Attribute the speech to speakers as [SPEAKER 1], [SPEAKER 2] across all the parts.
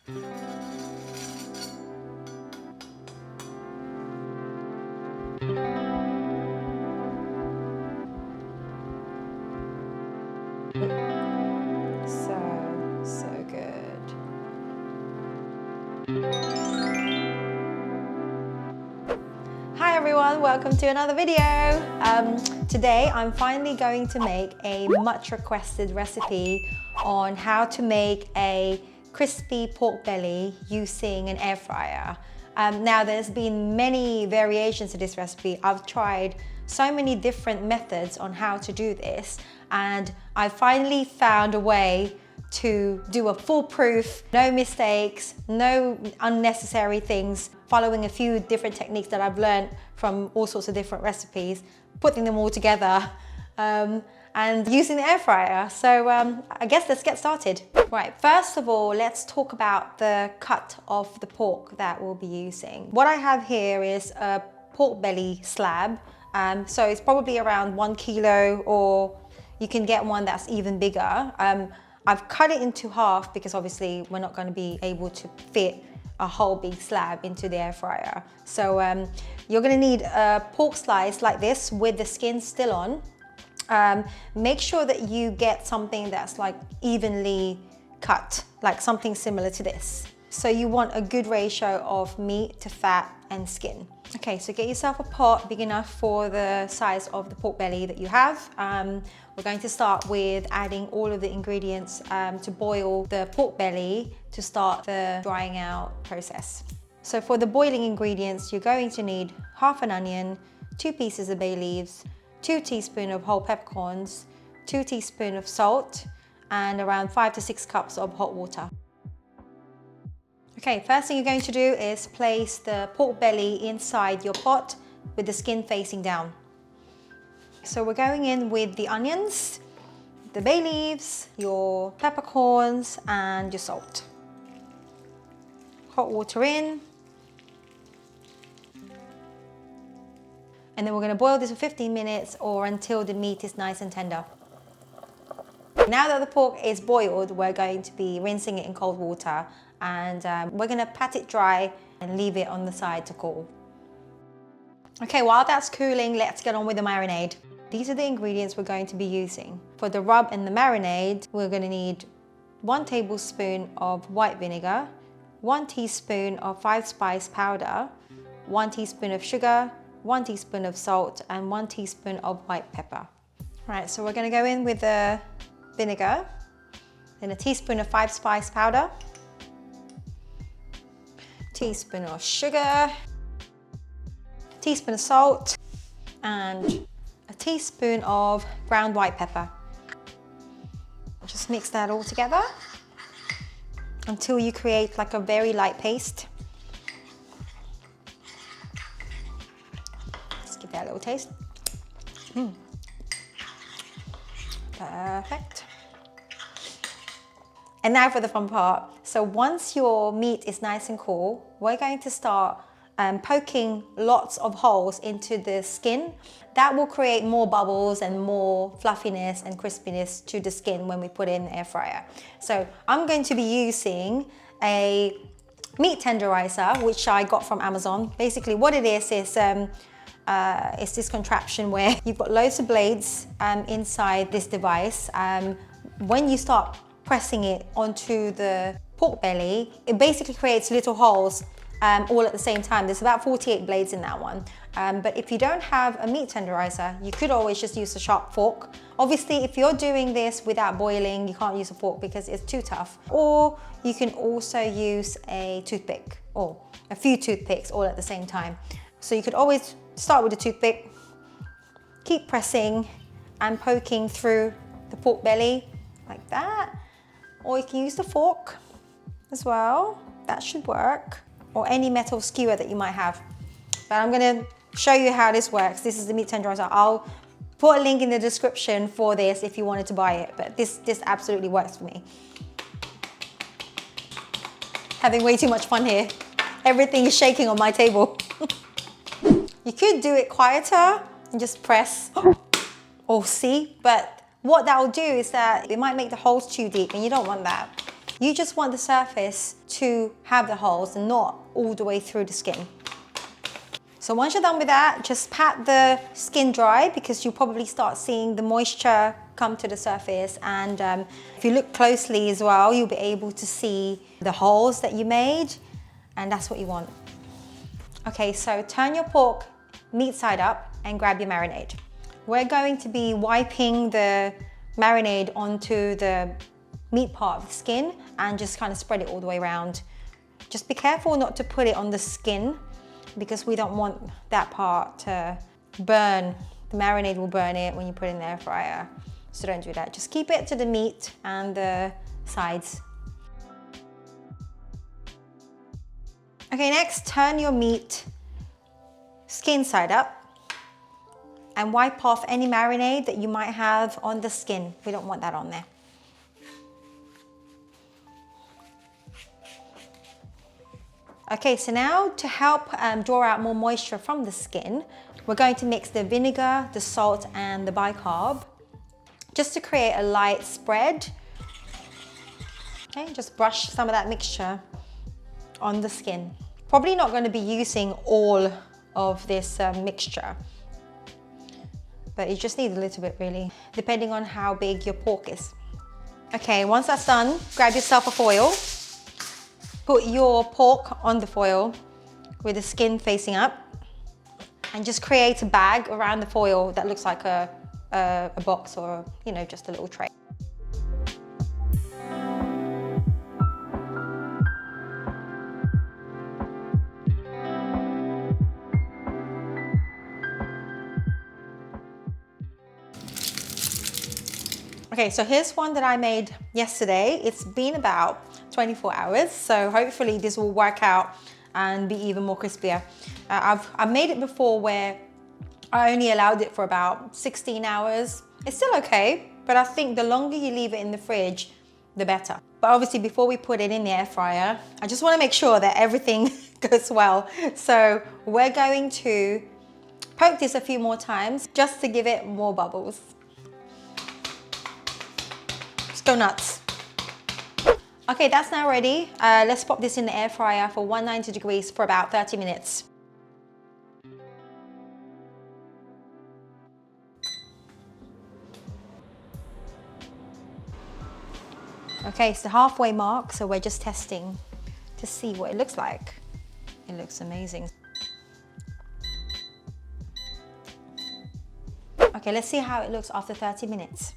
[SPEAKER 1] So good. Hi everyone, welcome to another video. Today I'm finally going to make a much requested recipe on how to make a crispy pork belly using an air fryer. Now there's been many variations of this recipe. I've tried so many different methods on how to do this, and I finally found a way to do a foolproof, no mistakes, no unnecessary things, following a few different techniques that I've learned from all sorts of different recipes, putting them all together and using the air fryer. So I guess let's get started. Right, first of all, let's talk about the cut of the pork that we'll be using. What I have here is a pork belly slab. So it's probably around 1 kilo, or you can get one that's even bigger. I've cut it into half because obviously we're not going to be able to fit a whole big slab into the air fryer. So you're going to need a pork slice like this with the skin still on. Make sure that you get something that's like evenly cut, like something similar to this. So you want a good ratio of meat to fat and skin. Okay, so get yourself a pot big enough for the size of the pork belly that you have. We're going to start with adding all of the ingredients to boil the pork belly to start the drying out process. So for the boiling ingredients, you're going to need half an onion, 2 pieces of bay leaves, 2 teaspoons of whole peppercorns, 2 teaspoons of salt, and around 5 to 6 cups of hot water. Okay, first thing you're going to do is place the pork belly inside your pot with the skin facing down. So we're going in with the onions, the bay leaves, your peppercorns, and your salt. Hot water in. And then we're going to boil this for 15 minutes or until the meat is nice and tender. Now that the pork is boiled, we're going to be rinsing it in cold water, and we're going to pat it dry and leave it on the side to cool. Okay, while that's cooling, let's get on with the marinade. These are the ingredients we're going to be using. For the rub and the marinade, we're going to need 1 tablespoon of white vinegar, 1 teaspoon of 5-spice powder, 1 teaspoon of sugar, 1 teaspoon of salt, and 1 teaspoon of white pepper. Right, so we're going to go in with the vinegar, then a teaspoon of 5-spice powder, teaspoon of sugar, teaspoon of salt, and a teaspoon of ground white pepper. Just mix that all together until you create like a very light paste. Let's give that a little taste. Perfect. And now for the fun part. So once your meat is nice and cool, we're going to start poking lots of holes into the skin. That will create more bubbles and more fluffiness and crispiness to the skin when we put it in the air fryer. So I'm going to be using a meat tenderizer, which I got from Amazon. Basically what it is it's this contraption where you've got loads of blades inside this device. When you start pressing it onto the pork belly, it basically creates little holes all at the same time. There's about 48 blades in that one. But if you don't have a meat tenderizer, you could always just use a sharp fork. Obviously, if you're doing this without boiling, you can't use a fork because it's too tough. Or you can also use a toothpick or a few toothpicks all at the same time. So you could always start with a toothpick, keep pressing and poking through the pork belly like that. Or you can use the fork as well. That should work. Or any metal skewer that you might have. But I'm gonna show you how this works. This is the meat tenderizer. I'll put a link in the description for this if you wanted to buy it, but this absolutely works for me. Having way too much fun here. Everything is shaking on my table. You could do it quieter and just press or see, but what that will do is that it might make the holes too deep and you don't want that. You just want the surface to have the holes and not all the way through the skin. So once you're done with that, just pat the skin dry because you'll probably start seeing the moisture come to the surface. And if you look closely as well, you'll be able to see the holes that you made, and that's what you want. Okay, so turn your pork meat side up and grab your marinade. We're going to be wiping the marinade onto the meat part of the skin and just kind of spread it all the way around. Just be careful not to put it on the skin because we don't want that part to burn. The marinade will burn it when you put it in the air fryer. So don't do that. Just keep it to the meat and the sides. Okay, next turn your meat skin side up and wipe off any marinade that you might have on the skin. We don't want that on there. Okay, so now to help draw out more moisture from the skin, we're going to mix the vinegar, the salt, and the bicarb just to create a light spread. Okay, just brush some of that mixture on the skin. Probably not going to be using all of this mixture, but you just need a little bit really, depending on how big your pork is. Okay, once that's done, grab yourself a foil. Put your pork on the foil with the skin facing up and just create a bag around the foil that looks like a box or, you know, just a little tray. Okay, so here's one that I made yesterday. It's been about 24 hours, so hopefully this will work out and be even more crispier. I've made it before where I only allowed it for about 16 hours. It's still okay, but I think the longer you leave it in the fridge, the better. But obviously before we put it in the air fryer, I just want to make sure that everything goes well. So we're going to poke this a few more times just to give it more bubbles. Go nuts. Okay, that's now ready. Let's pop this in the air fryer for 190 degrees for about 30 minutes. Okay, it's the halfway mark, so we're just testing to see what it looks like. It looks amazing. Okay, let's see how it looks after 30 minutes.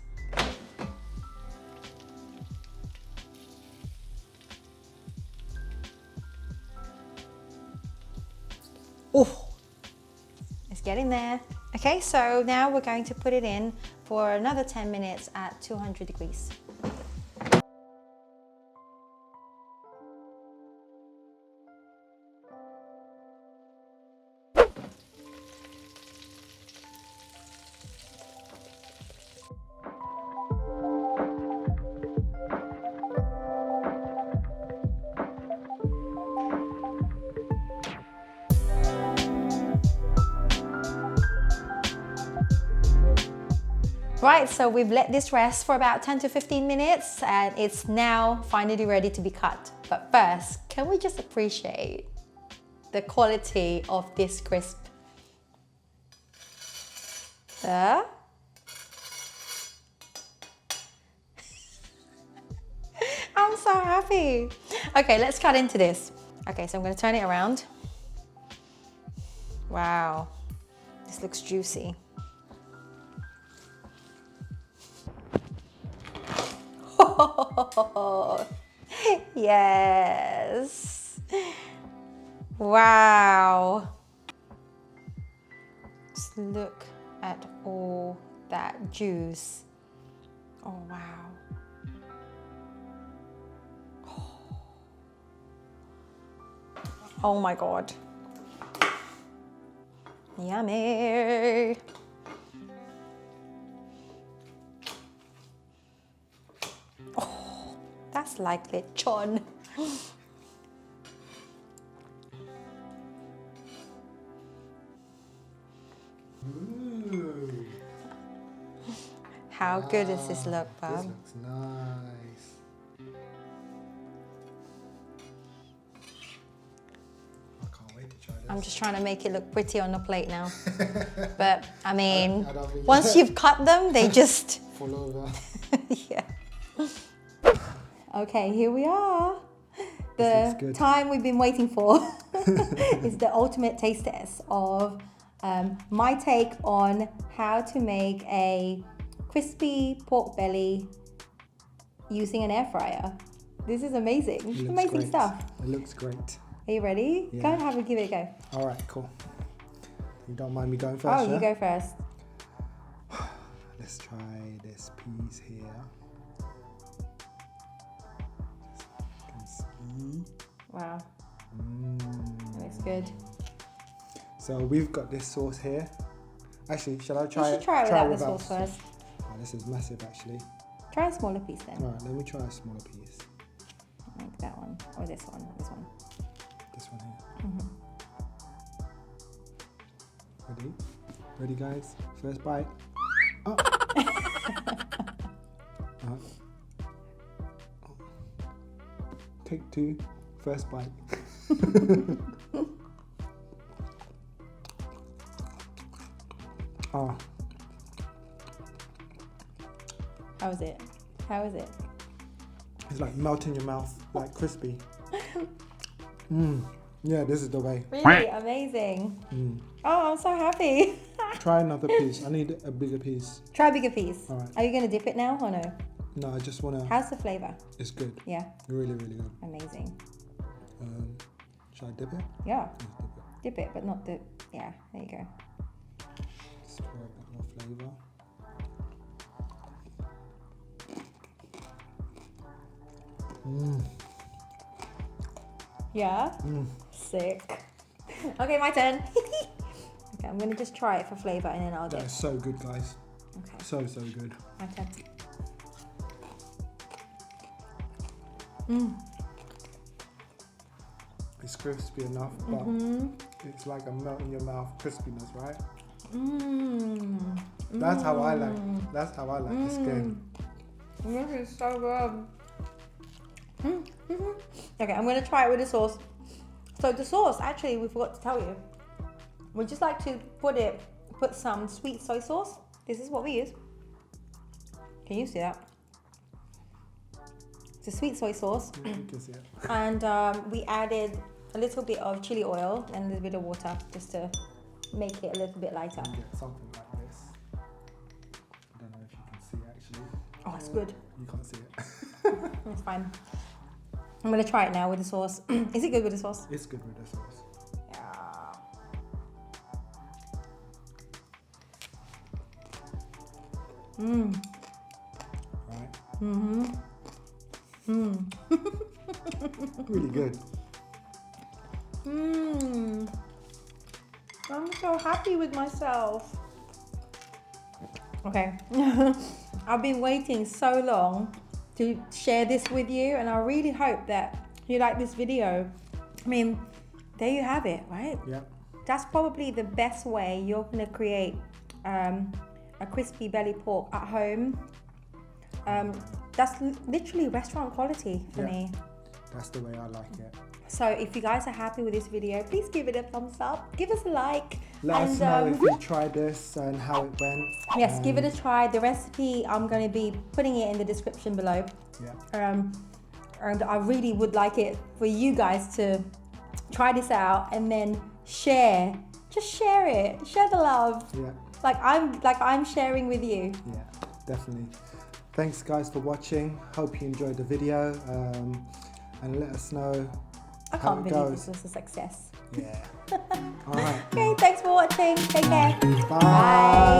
[SPEAKER 1] Oh, it's getting there. Okay, so now we're going to put it in for another 10 minutes at 200 degrees. Right, so we've let this rest for about 10 to 15 minutes and it's now finally ready to be cut. But first, can we just appreciate the quality of this crisp? I'm so happy. Okay, let's cut into this. Okay, so I'm going to turn it around. Wow, this looks juicy. Yes. Wow. Just look at all that juice. Oh, wow. Oh my God. Yummy. That's like lechon.
[SPEAKER 2] Ooh.
[SPEAKER 1] How good does this look, Bob?
[SPEAKER 2] This looks nice.
[SPEAKER 1] I'm just trying to make it look pretty on the plate now. But I mean,
[SPEAKER 2] I don't think
[SPEAKER 1] once you've cut them, they just
[SPEAKER 2] fall over.
[SPEAKER 1] yeah. Okay, here we are.
[SPEAKER 2] This looks
[SPEAKER 1] The
[SPEAKER 2] good.
[SPEAKER 1] time we've been waiting for is the ultimate taste test of my take on how to make a crispy pork belly using an air fryer. This is amazing. Amazing
[SPEAKER 2] great.
[SPEAKER 1] stuff.
[SPEAKER 2] It looks great.
[SPEAKER 1] Are you ready?
[SPEAKER 2] Yeah.
[SPEAKER 1] Go and give it a go.
[SPEAKER 2] All right, cool. You don't mind me going first?
[SPEAKER 1] Oh,
[SPEAKER 2] yeah?
[SPEAKER 1] you go first.
[SPEAKER 2] Let's try this piece here. You can see.
[SPEAKER 1] Wow. That looks good.
[SPEAKER 2] So we've got this sauce here. Actually, shall I try
[SPEAKER 1] You
[SPEAKER 2] it?
[SPEAKER 1] should try it without the sauce first.
[SPEAKER 2] Oh, this is massive, actually.
[SPEAKER 1] Try a smaller piece then.
[SPEAKER 2] All right, let me try a smaller piece.
[SPEAKER 1] Like that one, or this one, this one.
[SPEAKER 2] This one here. Ready? Ready, guys? First bite. Oh. Take two. First bite. Oh.
[SPEAKER 1] How is it? How is it?
[SPEAKER 2] It's like melting in your mouth, like crispy. Yeah, this is the way.
[SPEAKER 1] Really amazing. Oh, I'm so happy.
[SPEAKER 2] Try another piece. I need a bigger piece.
[SPEAKER 1] Try a bigger piece.
[SPEAKER 2] All right.
[SPEAKER 1] Are you going to dip it now or no?
[SPEAKER 2] No, I just want to...
[SPEAKER 1] How's the flavor?
[SPEAKER 2] It's good.
[SPEAKER 1] Yeah.
[SPEAKER 2] Really, really good.
[SPEAKER 1] Amazing.
[SPEAKER 2] Should I dip it?
[SPEAKER 1] Yeah.
[SPEAKER 2] Let's dip it.
[SPEAKER 1] Dip it, but not the... Yeah, there you go.
[SPEAKER 2] Just try a bit more flavor.
[SPEAKER 1] Yeah? Sick. Okay, my turn. Okay, I'm going to just try it for flavor and then I'll dip.
[SPEAKER 2] That is so good, guys.
[SPEAKER 1] Okay,
[SPEAKER 2] So, so good.
[SPEAKER 1] my turn.
[SPEAKER 2] It's crispy enough, but it's like a melt in your mouth crispiness, right? That's how I like. That's how I like the skin.
[SPEAKER 1] This is so good. Okay, I'm going to try it with the sauce. So the sauce, actually, we forgot to tell you. We just like to put some sweet soy sauce. This is what we use. Can you see that? It's a sweet soy sauce.
[SPEAKER 2] Yeah, you can see it.
[SPEAKER 1] And we added a little bit of chili oil and a little bit of water just to make it a little bit lighter.
[SPEAKER 2] You get something like this. I don't know if you can see actually.
[SPEAKER 1] Oh, it's good.
[SPEAKER 2] You can't see it.
[SPEAKER 1] It's fine. I'm going to try it now with the sauce. Is it good with the sauce?
[SPEAKER 2] It's good with the sauce.
[SPEAKER 1] Yeah.
[SPEAKER 2] Right? Really good.
[SPEAKER 1] I'm so happy with myself. Okay. I've been waiting so long to share this with you, and I really hope that you like this video. I mean, there you have it, right?
[SPEAKER 2] Yeah.
[SPEAKER 1] That's probably the best way you're going to create a crispy belly pork at home. That's literally restaurant quality for me.
[SPEAKER 2] That's the way I like it.
[SPEAKER 1] So if you guys are happy with this video, please give it a thumbs up, give us a like.
[SPEAKER 2] Let us know if you tried this and how it went.
[SPEAKER 1] Yes, give it a try. The recipe, I'm going to be putting it in the description below.
[SPEAKER 2] Yeah.
[SPEAKER 1] And I really would like it for you guys to try this out and then share. Just share it. Share the love.
[SPEAKER 2] Yeah.
[SPEAKER 1] Like I'm sharing with you.
[SPEAKER 2] Yeah, definitely. Thanks guys for watching. Hope you enjoyed the video. And let us know
[SPEAKER 1] I
[SPEAKER 2] how
[SPEAKER 1] can't
[SPEAKER 2] it
[SPEAKER 1] believe
[SPEAKER 2] goes.
[SPEAKER 1] this was a success.
[SPEAKER 2] Yeah. All right.
[SPEAKER 1] Okay, thanks for watching. Take care.
[SPEAKER 2] Bye.